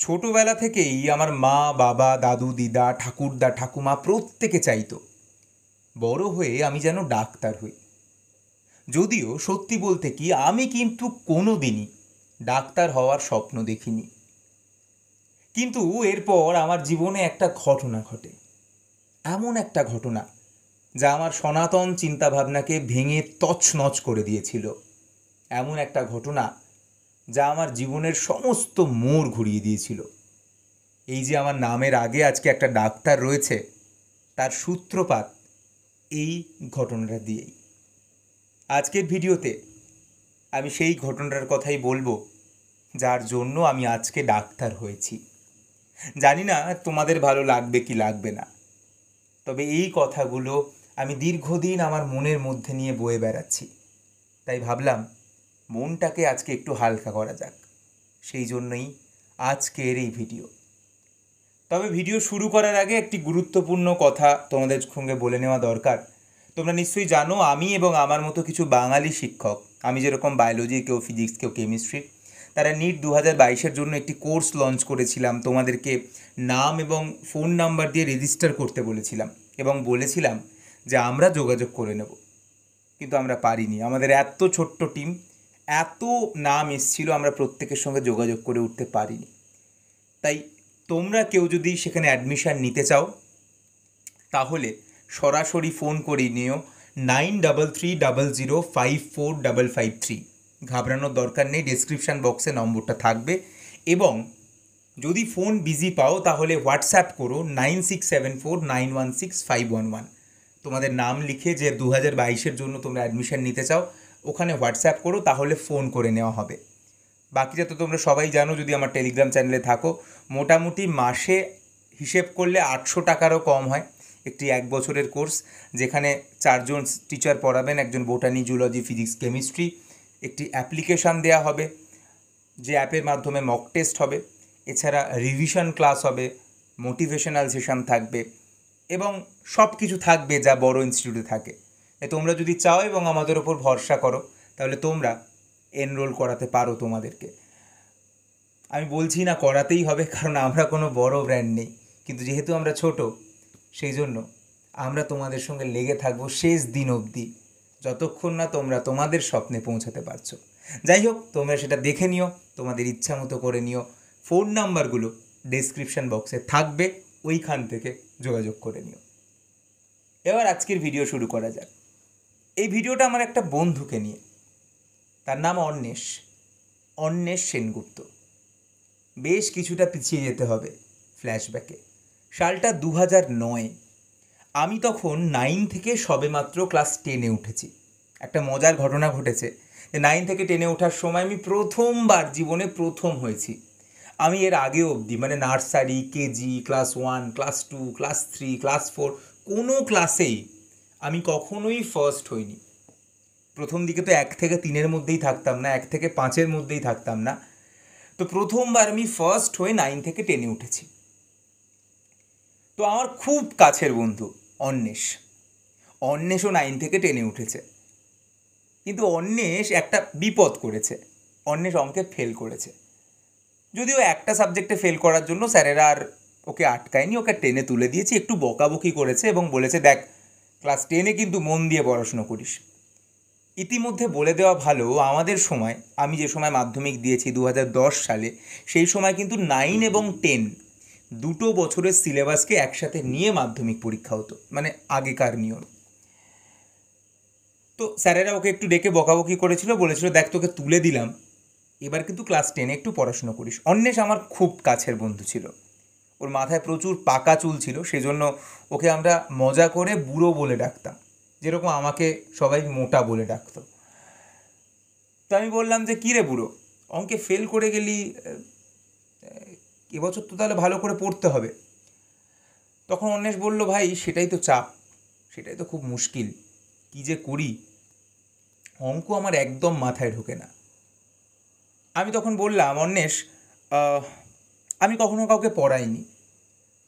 ছোটবেলা থেকেই আমার মা বাবা দাদু দিদা ঠাকুরদা ঠাকুমা প্রত্যেকে চাইতো বড় হয়ে আমি যেন ডাক্তার হই। যদিও সত্যি বলতে কি আমি কিন্তু কোনো দিনই ডাক্তার হওয়ার স্বপ্ন দেখিনি। কিন্তু এরপর আমার জীবনে একটা ঘটনা ঘটে, এমন একটা ঘটনা যা আমার সনাতন চিন্তাভাবনাকে ভেঙে তছনছ করে দিয়েছিল। এমন একটা ঘটনা যা আমার জীবনের সমস্ত মোড় ঘুরিয়ে দিয়েছিল। এই যে আমার নামের আগে আজকে একটা ডাক্তার রয়েছে, তার সূত্রপাত এই ঘটনাটা দিয়েই। আজকের ভিডিওতে আমি সেই ঘটনাটার কথাই বলবো যার জন্য আমি আজকে ডাক্তার হয়েছি। জানি না তোমাদের ভালো লাগবে কি লাগবে না, তবে এই কথাগুলো আমি দীর্ঘদিন আমার মনের মধ্যে নিয়ে বয়ে বেড়াচ্ছি, তাই ভাবলাম মনটাকে আজকে একটু হালকা করা যাক। সেই জন্যই আজকের এই ভিডিও। তবে ভিডিও শুরু করার আগে একটি গুরুত্বপূর্ণ কথা তোমাদের সঙ্গে বলে নেওয়া দরকার। তোমরা নিশ্চয়ই জানো আমি এবং আমার মতো কিছু বাঙালি শিক্ষক, আমি যেরকম বায়োলজি, কেউ ফিজিক্স, কেউ কেমিস্ট্রি, তারা নিট 2022-এর জন্য একটি কোর্স লঞ্চ করেছিলাম। তোমাদেরকে নাম এবং ফোন নাম্বার দিয়ে রেজিস্টার করতে বলেছিলাম এবং বলেছিলাম যে আমরা যোগাযোগ করে নেব, কিন্তু আমরা পারিনি। আমাদের এত ছোট্ট টিম, এত নাম এসেছিল, আমরা প্রত্যেকের সঙ্গে যোগাযোগ করে উঠতে পারিনি। তাই তোমরা কেউ যদি সেখানে অ্যাডমিশান নিতে চাও তাহলে সরাসরি ফোন করে নিও 9330054553। ঘাবড়ানোর দরকার নেই, ডেসক্রিপশান বক্সে নম্বরটা থাকবে। এবং যদি ফোন বিজি পাও তাহলে হোয়াটসঅ্যাপ করো 9674916511। তোমাদের নাম লিখে যে 2022-এর জন্য তোমরা অ্যাডমিশান নিতে চাও ওখানে হোয়াটসঅ্যাপ করো, তাহলে ফোন করে নেওয়া হবে। বাকিটা তো তোমরা সবাই জানো, যদি আমার টেলিগ্রাম চ্যানেলে থাকো। মোটামুটি মাসে হিসেব করলে 800 টাকারও কম হয় একটি 1 বছরের কোর্স, যেখানে 4 জন টিচার পড়াবেন, একজন বোটানি, জুলজি, ফিজিক্স, কেমিস্ট্রি। একটি অ্যাপ্লিকেশান দেওয়া হবে, যে অ্যাপের মাধ্যমে মক টেস্ট হবে। এছাড়া রিভিশন ক্লাস হবে, মোটিভেশনাল সেশন থাকবে এবং সব কিছু থাকবে যা বড় ইনস্টিটিউটে থাকে। তোমরা যদি চাও এবং আমাদের ওপর ভরসা করো তাহলে তোমরা এনরোল করাতে পারো তোমাদেরকে। আমি বলছি না করাতেই হবে, কারণ আমরা কোনো বড় ব্র্যান্ড নেই, কিন্তু যেহেতু আমরা ছোট সেই জন্য আমরা তোমাদের সঙ্গে লেগে থাকবো শেষ দিন অবধি, যতক্ষণ না তোমরা তোমাদের স্বপ্নে পৌঁছাতে পারছো। যাই হোক, তোমরা সেটা দেখে নিও, তোমাদের ইচ্ছা মতো করে নিও। ফোন নাম্বারগুলো ডেসক্রিপশান বক্সে থাকবে, ওইখান থেকে যোগাযোগ করে নিও। এবার আজকের ভিডিও শুরু করা যাক। এই ভিডিওটা আমার একটা বন্ধুকে নিয়ে, তার নাম অন্বেষ সেনগুপ্ত। বেশ কিছুটা পিছিয়ে যেতে হবে ফ্ল্যাশব্যাকে। সালটা 2009। আমি তখন 9 থেকে সবেমাত্র ক্লাস 10-এ উঠেছি। একটা মজার ঘটনা ঘটেছে যে 9 থেকে 10-এ ওঠার সময় আমি প্রথমবার জীবনে প্রথম হয়েছি। আমি এর আগে অবধি মানে nursery, KG, class 1, class 2, class 3, class 4 কোনো ক্লাসেই আমি কখনোই ফার্স্ট হইনি। প্রথম দিকে তো 1 থেকে 3-এর মধ্যেই থাকতাম না, 1 থেকে 5-এর মধ্যেই থাকতাম না। তো প্রথমবার আমি ফার্স্ট হয়ে 9 থেকে 10-এ উঠেছি। তো আমার খুব কাছের বন্ধু অন্বেষও 9 থেকে 10-এ উঠেছে। কিন্তু অন্বেষ একটা বিপদ করেছে, অন্বেষ অঙ্কে ফেল করেছে। যদিও একটা সাবজেক্টে ফেল করার জন্য স্যারেরা আর ওকে আটকায়নি, ওকে 10-এ তুলে দিয়েছি। একটু বকাবকি করেছে এবং বলেছে দেখ ক্লাস 10-এ কিন্তু মন দিয়ে পড়াশুনো করিস। ইতিমধ্যে বলে দেওয়া ভালো, আমাদের সময়, আমি যে সময় মাধ্যমিক দিয়েছি 2010 সালে, সেই সময় কিন্তু 9 এবং 10 দুটো বছরের সিলেবাসকে একসাথে নিয়ে মাধ্যমিক পরীক্ষা হতো, মানে আগেকার নিয়ম। তো স্যারেরা ওকে একটু ডেকে বকাবকি করেছিল, বলেছিল দেখ তোকে তুলে দিলাম, এবার কিন্তু ক্লাস 10-এ একটু পড়াশুনো করিস। অন্বেষ আমার খুব কাছের বন্ধু ছিল, ওর মাথায় প্রচুর পাকা চুল ছিল, সেজন্য ওকে আমরা মজা করে বুড়ো বলে ডাকতাম, যেরকম আমাকে সবাই মোটা বলে ডাকতো। তো আমি বললাম যে কী রে বুড়ো, অঙ্কে ফেল করে গেলি, এবছর তো তাহলে ভালো করে পড়তে হবে। তখন অন্বেষ বলল ভাই সেটাই তো চাপ, সেটাই তো খুব মুশকিল, কী যে করি, অঙ্ক আমার একদম মাথায় ঢোকে না। আমি তখন বললাম অন্বেষ, আমি কখনো কাউকে পড়াইনি,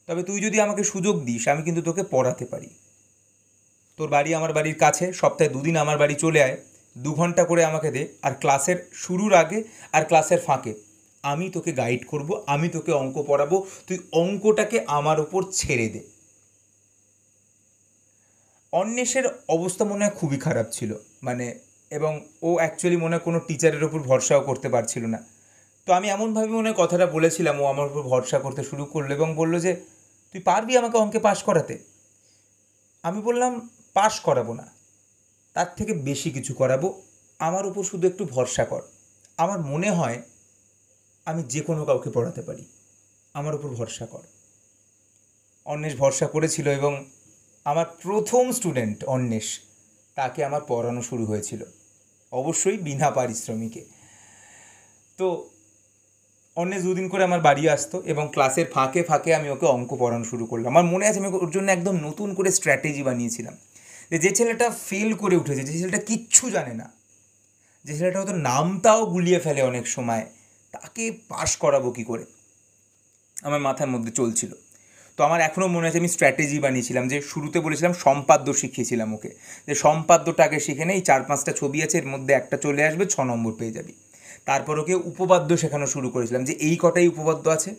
তবে তুই যদি আমাকে সুযোগ দিস আমি কিন্তু তোকে পড়াতে পারি। তোর বাড়ি আমার বাড়ির কাছে, সপ্তাহে 2 দিন আমার বাড়ি চলে আয়, 2 ঘন্টা করে আমাকে দে, আর ক্লাসের শুরুর আগে আর ক্লাসের ফাঁকে আমি তোকে গাইড করব, আমি তোকে অঙ্ক পড়াবো, তুই অঙ্কটাকে আমার ওপর ছেড়ে দে। অন্বেষের অবস্থা মনে হয় খুবই খারাপ ছিল, মানে, এবং ও অ্যাকচুয়ালি মনে হয় কোনো টিচারের ওপর ভরসাও করতে পারছিল না। তো আমি এমনভাবে মনে হয় কথাটা বলেছিলাম, ও আমার উপর ভরসা করতে শুরু করলো এবং বললো যে তুই পারবি আমাকে অঙ্কে পাশ করাতে? আমি বললাম পাশ করাবো না, তার থেকে বেশি কিছু করাবো, আমার উপর শুধু একটু ভরসা কর। আমার মনে হয় আমি যে কোনো কাউকে পড়াতে পারি, আমার উপর ভরসা কর। অন্বেষ ভরসা করেছিল এবং আমার প্রথম স্টুডেন্ট অন্বেষ, তাকে আমার পড়ানো শুরু হয়েছিল, অবশ্যই বিনা পারিশ্রমিকে। তো অন্বেষ দুদিন করে আমার বাড়ি আসতো এবং ক্লাসের ফাঁকে ফাঁকে আমি ওকে অঙ্ক পড়ানো শুরু করলাম। আমার মনে আছে আমি ওর জন্য একদম নতুন করে স্ট্র্যাটেজি বানিয়েছিলাম, যে ছেলেটা ফেল করে উঠেছে, যে ছেলেটা কিচ্ছু জানে না, যে ছেলেটা হয়তো নামটাও গুলিয়ে ফেলে অনেক সময়, তাকে পাশ করাবো কী করে, আমার মাথার মধ্যে চলছিল। তো আমার এখনও মনে আছে আমি স্ট্র্যাটেজি বানিয়েছিলাম, যে শুরুতে বলেছিলাম সম্পাদ্য শিখিয়েছিলাম ওকে, যে সম্পাদ্যটাকে শিখে নেই, 4-5টা ছবি আছে, এর মধ্যে একটা চলে আসবে, 6 নম্বর পেয়ে যাবি। তারপর ওকে উপপাদ্য শেখানো শুরু করেছিলাম, যে এই কটাই উপপাদ্য আছে,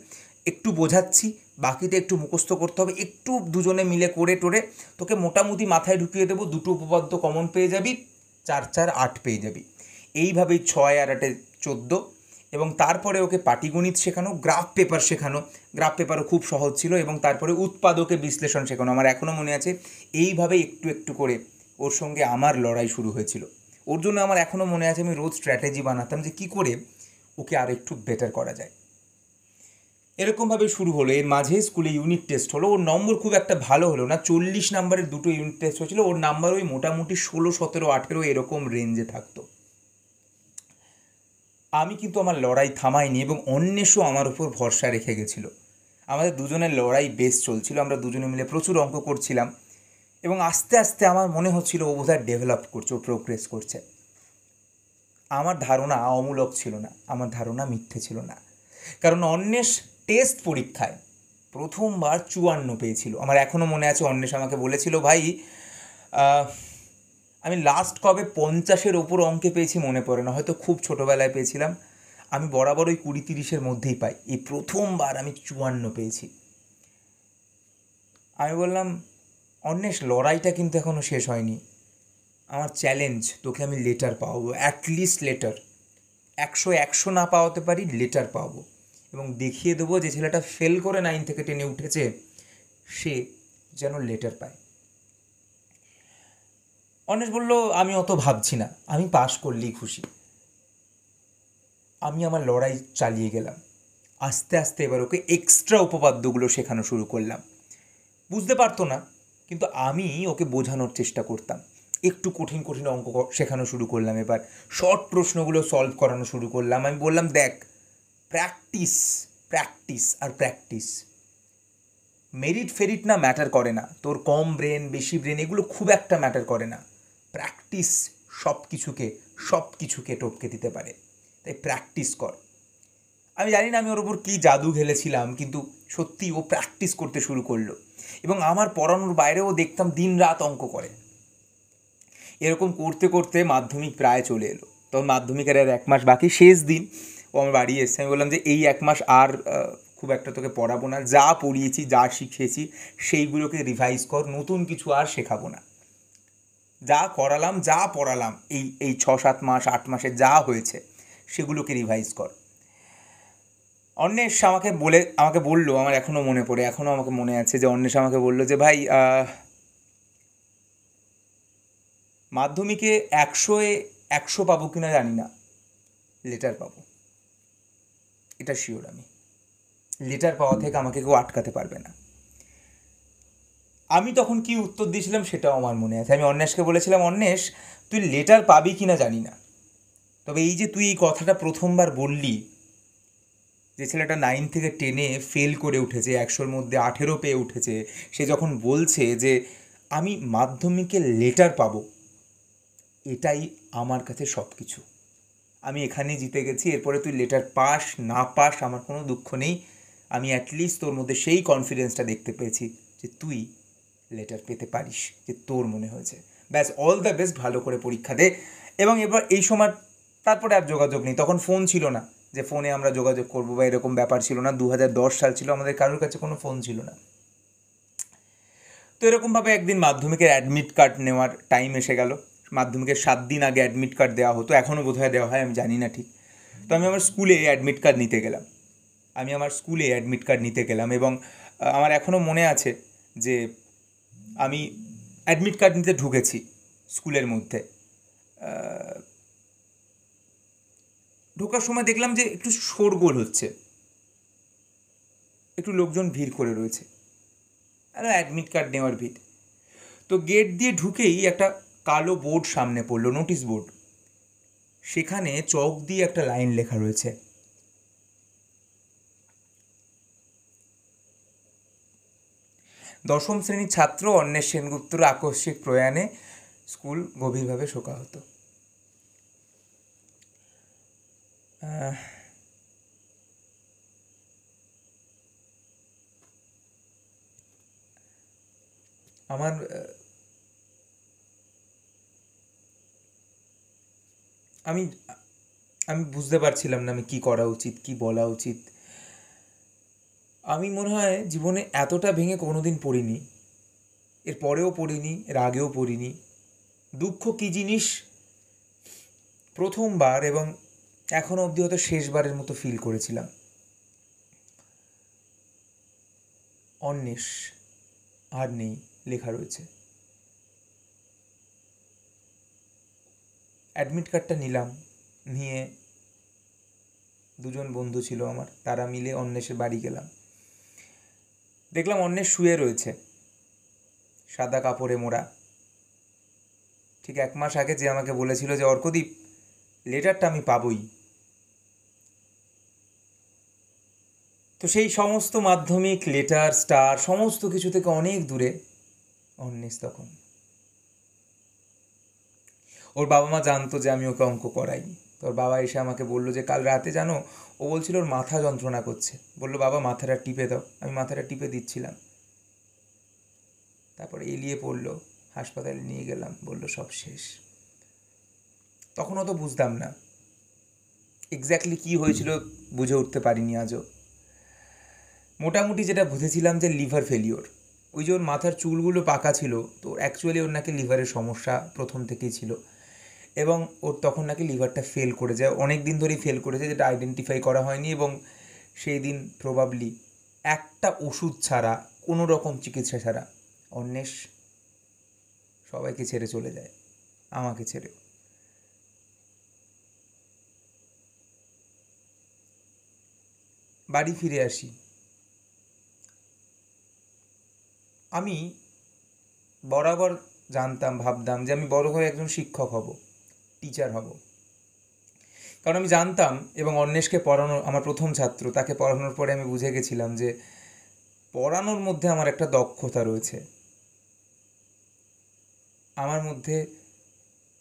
একটু বোঝাচ্ছি, বাকিটা একটু মুখস্থ করতে হবে, একটু দুজনে মিলে করে টোরে তোকে মোটামুটি মাথায় ঢুকিয়ে দেবো, 2টো উপপাদ্য কমন পেয়ে যাবি, 4-4-8 পেয়ে যাবি। এইভাবেই 6 আর 8-এ 14। এবং তারপরে ওকে পাটিগণিত শেখানো, গ্রাফ পেপার শেখানো, গ্রাফ পেপারও খুব সহজ ছিল, এবং তারপরে উৎপাদকে বিশ্লেষণ শেখানো। আমার এখনও মনে আছে এইভাবে একটু একটু করে ওর সঙ্গে আমার লড়াই শুরু হয়েছিল। ওর জন্য আমার এখনও মনে আছে আমি রোজ স্ট্র্যাটেজি বানাতাম যে কী করে ওকে আর একটু বেটার করা যায়। এরকমভাবে শুরু হলো। এর মাঝে স্কুলে ইউনিট টেস্ট হলো, ওর নম্বর খুব একটা ভালো হলো না, 40 নম্বরের 2টো ইউনিট টেস্ট হয়েছিল, ওর নাম্বার ওই মোটামুটি 16, 17, 18 এরকম রেঞ্জে থাকতো। আমি কিন্তু আমার লড়াই থামাইনি এবং অন্বেষও আমার উপর ভরসা রেখে গেছিলো। আমাদের দুজনের লড়াই বেশ চলছিল, আমরা দুজনে মিলে প্রচুর অঙ্ক করছিলাম এবং আস্তে আস্তে আমার মনে হচ্ছিল ও বোধহয় ডেভেলপ করছে, ও প্রোগ্রেস করছে। আমার ধারণা অমূলক ছিল না, আমার ধারণা মিথ্যে ছিল না, কারণ অন্বেষ টেস্ট পরীক্ষায় প্রথমবার 54 পেয়েছিল। আমার এখনও মনে আছে অন্বেষ আমাকে বলেছিল, ভাই আমি লাস্ট কবে 50-এর ওপর অঙ্কে পেয়েছি মনে পড়ে না, হয়তো খুব ছোটোবেলায় পেয়েছিলাম, আমি বরাবর ওই 20-30-এর মধ্যেই পাই, এই প্রথমবার আমি 54 পেয়েছি। আমি বললাম অন্বেষ লড়াইটা কিন্তু এখনও শেষ হয়নি, আমার চ্যালেঞ্জ তোকে আমি লেটার পাওয়াবো, অ্যাটলিস্ট লেটার, 100 না পাওয়াতে পারি, লেটার পাবো, এবং দেখিয়ে দেবো যে ছেলেটা ফেল করে 9 থেকে 10-এ উঠেছে, সে যেন লেটার পায়। অন্বেষ বলল আমি অত ভাবছি না, আমি পাশ করলেই খুশি। আমি আমার লড়াই চালিয়ে গেলাম, আস্তে আস্তে এবার ওকে এক্সট্রা উপপাদ্যগুলো শেখানো শুরু করলাম। বুঝতে পারতো না, কিন্তু আমি ওকে বোঝানোর চেষ্টা করতাম, একটু কঠিন কঠিন অঙ্ক শেখানো শুরু করলাম, এবার শর্ট প্রশ্নগুলো সলভ করানো শুরু করলাম। আমি বললাম দেখ, প্র্যাকটিস, প্র্যাকটিস আর প্র্যাকটিস, মেরিট ফেরিট না ম্যাটার করে না, তোর কম ব্রেন বেশি ব্রেন এগুলো খুব একটা ম্যাটার করে না, প্র্যাকটিস সব কিছুকে টপকে দিতে পারে, তাই প্র্যাকটিস কর। আমি জানি না আমি ওর ওপর কী জাদু খেলেছিলাম, কিন্তু সত্যি ও প্র্যাকটিস করতে শুরু করলো এবং আমার পড়ানোর বাইরেও দেখতাম দিন রাত অঙ্ক করে। এরকম করতে করতে মাধ্যমিক প্রায় চলে এলো, তখন মাধ্যমিকের আর 1 মাস বাকি, শেষ দিন ও আমার বাড়ি এসছে। আমি বললাম যে এই 1 মাস আর খুব একটা তোকে পড়াবো না, যা পড়িয়েছি যা শিখিয়েছি সেইগুলোকে রিভাইজ কর, নতুন কিছু আর শেখাবো না, যা করালাম যা পড়ালাম এই 6-7 মাস 8 মাসে যা হয়েছে সেগুলোকে রিভাইজ কর। অন্বেষ আমাকে বললো, আমার এখনও মনে পড়ে, এখনও আমাকে মনে আছে যে অন্বেষ আমাকে বললো যে ভাই মাধ্যমিকে 100-এ 100 পাবো কিনা জানি না, লেটার পাবো, এটা শিওর। আমি লেটার পাওয়া থেকে আমাকে কেউ আটকাতে পারবে না। আমি তখন কি উত্তর দিয়েছিলাম সেটাও আমার মনে আছে। আমি অন্বেষকে বলেছিলাম, অন্বেষ তুই লেটার পাবি কিনা জানি না, তবে এই যে তুই এই কথাটা প্রথমবার বললি, যে ছেলেটা 9 থেকে 10-এ ফেল করে উঠেছে, 100-র মধ্যে 18 পেয়ে উঠেছে, সে যখন বলছে যে আমি মাধ্যমিকে লেটার পাবো, এটাই আমার কাছে সব কিছু। আমি এখানেই জিতে গেছি, এরপরে তুই লেটার পাস না পাস আমার কোনো দুঃখ নেই, আমি অ্যাটলিস্ট তোর মধ্যে সেই কনফিডেন্সটা দেখতে পেয়েছি যে তুই লেটার পেতে পারিস, যে তোর মনে হয়েছে। ব্যাস, অল দ্য বেস্ট, ভালো করে পরীক্ষা দে। এবং এবার এই সময় তারপরে আর যোগাযোগ নেই, তখন ফোন ছিল না, যে ফোনে আমরা যোগাযোগ করবো বা এরকম ব্যাপার ছিল না। 2010 সাল ছিল, আমাদের কারোর কাছে কোনো ফোন ছিল না। তো এরকমভাবে একদিন মাধ্যমিকের অ্যাডমিট কার্ড নেওয়ার টাইম এসে গেল। মাধ্যমিকের 7 দিন আগে অ্যাডমিট কার্ড দেওয়া হতো, এখনও বোধহয় দেওয়া হয়, আমি জানি না ঠিক। তো আমি আমার স্কুলে অ্যাডমিট কার্ড নিতে গেলাম এবং আমার এখনও মনে আছে যে আমি অ্যাডমিট কার্ড নিতে ঢুকেছি স্কুলের মধ্যে। ঢোকার সময় দেখলাম যে একটু শোরগোল হচ্ছে, একটু লোকজন ভিড় করে রয়েছে, আর অ্যাডমিট কার্ড নেওয়ার ভিড়। তো গেট দিয়ে ঢুকেই একটা কালো বোর্ড সামনে পড়লো, নোটিশ বোর্ড। সেখানে চক দিয়ে একটা লাইন লেখা রয়েছে, দশম শ্রেণীর ছাত্র অন্বেষ সেনগুপ্তর আকস্মিক প্রয়াণে স্কুল গভীরভাবে শোকাহত। আমার আমি আমি বুঝতে পারছিলাম না আমি কী করা উচিত, কী বলা উচিত। আমি মনে হয় জীবনে এতটা ভেঙে কোনোদিন পড়িনি, এর পরেও পড়িনি, এর আগেও পড়িনি। দুঃখ কী জিনিস প্রথমবার এবং এখনও অবধি হয়তো শেষবারের মতো ফিল করেছিলাম। অন্বেষ আর নেই লেখা রয়েছে। অ্যাডমিট কার্ডটা নিলাম, নিয়ে দুজন বন্ধু ছিল আমার, তারা মিলে অন্বেষের বাড়ি গেলাম। দেখলাম অন্বেষ শুয়ে রয়েছে, সাদা কাপড়ে মোড়া। ঠিক 1 মাস আগে যে আমাকে বলেছিল যে অর্কদীপ, লেটারটা আমি পাবই। তো সেই সমস্ত মাধ্যমিক, লেটার, স্টার সমস্ত কিছু থেকে অনেক দূরে অন্বেষ তখন। ওর বাবা মা জানতো যে আমি ওকে অঙ্ক করাই। তোর বাবা এসে আমাকে বললো যে কাল রাতে জানো, ও বলছিল ওর মাথা যন্ত্রণা করছে, বললো বাবা মাথাটা টিপে দাও। আমি মাথাটা টিপে দিচ্ছিলাম, তারপরে এলিয়ে পড়লো, হাসপাতালে নিয়ে গেলাম, বললো সব শেষ। তখন অত বুঝতাম না এক্স্যাক্টলি কী হয়েছিল, বুঝে উঠতে পারিনি আজও। মোটামুটি যেটা বুঝেছিলাম যে লিভার ফেলিওর। ওই যে ওর মাথার চুলগুলো পাকা ছিল, তো অ্যাকচুয়ালি ওর নাকি লিভারের সমস্যা প্রথম থেকেই ছিল, এবং ওর তখন নাকি লিভারটা ফেল করে যায়, অনেক দিন ধরেই ফেল করেছে, যেটা আইডেন্টিফাই করা হয়নি। এবং সেই দিন প্রবাবলি একটা ওষুধ ছাড়া, কোনো রকম চিকিৎসা ছাড়া অন্বেষ সবাইকে ছেড়ে চলে যায়, আমাকে ছেড়ে। বাড়ি ফিরে আসি। আমি বরাবর জানতাম, ভাবতাম যে আমি বড় হয়ে একজন শিক্ষক হব, টিচার হব। কারণ আমি জানতাম, এবং অন্বেষকে পড়ানো, আমার প্রথম ছাত্র, তাকে পড়ানোর পরে আমি বুঝে গেছিলাম যে পড়ানোর মধ্যে আমার একটা দক্ষতা রয়েছে। আমার মধ্যে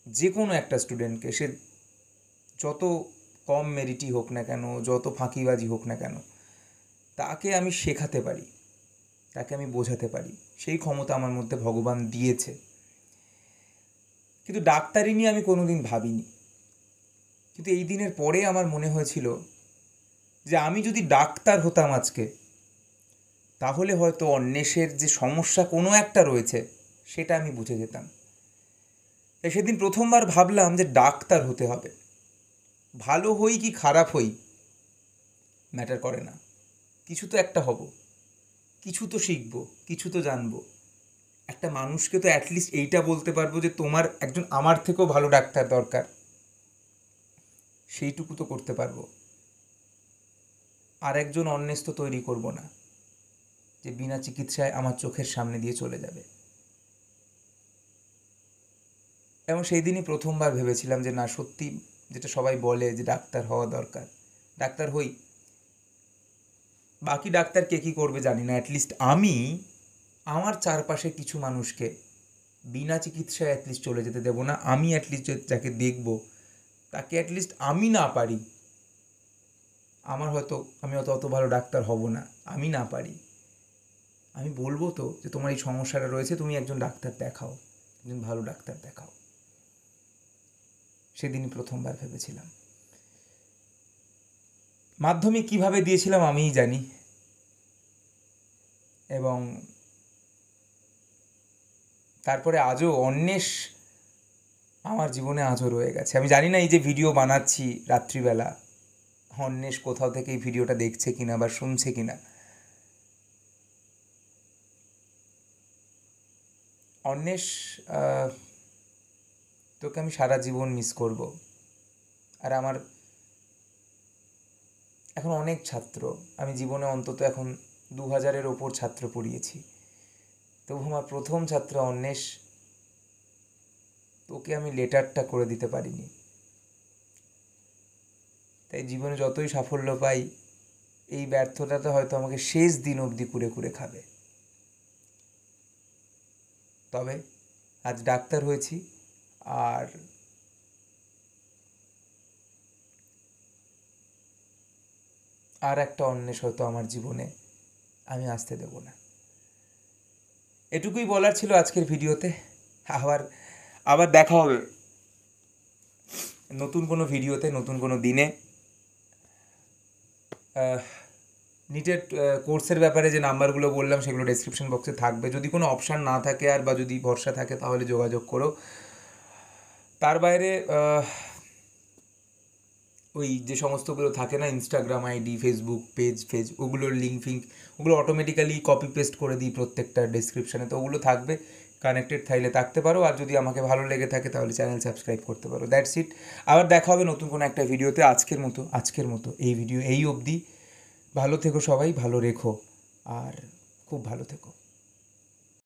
যে কোনো একটা স্টুডেন্টকে, সে যত কম মেরিটই হোক না কেন, যত ফাঁকিবাজি হোক না কেন, তাকে আমি শেখাতে পারি, তাকে আমি বোঝাতে পারি, সেই ক্ষমতা আমার মধ্যে ভগবান দিয়েছে। কিন্তু ডাক্তারি নিয়ে আমি কোনোদিন ভাবিনি। কিন্তু এই দিনের পরে আমার মনে হয়েছিল যে আমি যদি ডাক্তার হতাম আজকে, তাহলে হয়তো অন্বেষের যে সমস্যা কোনো একটা রয়েছে সেটা আমি বুঝে যেতাম। তাই সেদিন প্রথমবার ভাবলাম যে ডাক্তার হতে হবে। ভালো হই কি খারাপ হই ম্যাটার করে না, কিছু তো একটা হব, কিছু তো শিখবো, কিছু তো জানবো। একটা মানুষকে তো অ্যাটলিস্ট এইটা বলতে পারবো যে তোমার একজন আমার থেকেও ভালো ডাক্তার দরকার, সেইটুকু তো করতে পারবো। আর একজন অন্বেষ তো তৈরি করব না যে বিনা চিকিৎসায় আমার চোখের সামনে দিয়ে চলে যাবে। এবং সেই দিনই প্রথমবার ভেবেছিলাম যে না, সত্যি যেটা সবাই বলে যে ডাক্তার হওয়া দরকার, ডাক্তার হই। বাকি ডাক্তার কে কী করবে জানি না, অ্যাটলিস্ট আমি আমার চারপাশে কিছু মানুষকে বিনা চিকিৎসায় অ্যাটলিস্ট চলে যেতে দেবো না। আমি অ্যাটলিস্ট যাকে দেখব, তাকে অ্যাটলিস্ট আমি না পারি, আমি হয়তো অত ভালো ডাক্তার হব না, আমি না পারি, আমি বলবো তো যে তোমার এই সমস্যাটা রয়েছে, তুমি একজন ডাক্তার দেখাও, একজন ভালো ডাক্তার দেখাও। সেদিনই প্রথমবার ভেবেছিলাম। মাধ্যমিক কীভাবে দিয়েছিলাম আমিই জানি, এবং তারপরে আজও অন্বেষ আমার জীবনে আজও রয়ে গেছে। আমি জানি না এই যে ভিডিও বানাচ্ছি রাত্রিবেলা, অন্বেষ কোথাও থেকে এই ভিডিওটা দেখছে কিনা বা শুনছে কিনা। অন্বেষ, তোকে আমি সারা জীবন মিস করব। আর আমার এখন অনেক ছাত্র, আমি জীবনে অন্তত এখন 2000-এর ওপর ছাত্র পড়িয়েছি, তবু আমার প্রথম ছাত্র অন্বেষ, তোকে আমি লেটারটা করে দিতে পারিনি। তাই জীবনে যতই সাফল্য পাই, এই ব্যর্থতাটা হয়তো আমাকে শেষ দিন অবধি কুরে কুরে খাবে। তবে আজ ডাক্তার হয়েছি, আর একটা অন্বেষ হয়তো আমার জীবনে আমি আসতে দেব না। এটুকুই বলার ছিল আজকের ভিডিওতে। আবার দেখা হবে নতুন কোনো ভিডিওতে, নতুন কোনো দিনে। নিটের কোর্সের ব্যাপারে যে নাম্বারগুলো বললাম সেগুলো ডেসক্রিপশন বক্সে থাকবে। যদি কোনো অপশান না থাকে আর বা যদি ভরসা থাকে তাহলে যোগাযোগ করো। তার বাইরে ওই যে সমস্তগুলো থাকে না, ইনস্টাগ্রাম আইডি, ফেসবুক পেজ, ওগুলোর লিঙ্ক ফিঙ্ক ওগুলো অটোমেটিক্যালি কপি পেস্ট করে দিই প্রত্যেকটা ডেসক্রিপশানে, তো ওগুলো থাকবে, কানেক্টেড থাকলে থাকতে পারো। আর যদি আমাকে ভালো লেগে থাকে তাহলে চ্যানেল সাবস্ক্রাইব করতে পারো। That's it. আবার দেখা হবে নতুন কোনো একটা ভিডিওতে। আজকের মতো এই ভিডিও এই অবধি। ভালো থেকো সবাই, ভালো রেখো, আর খুব ভালো থেকো।